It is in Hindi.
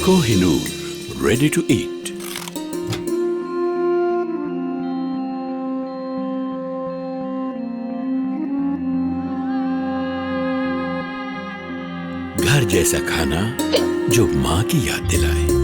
Kohinoor ready to eat. घर जैसा खाना जो माँ की याद दिलाए।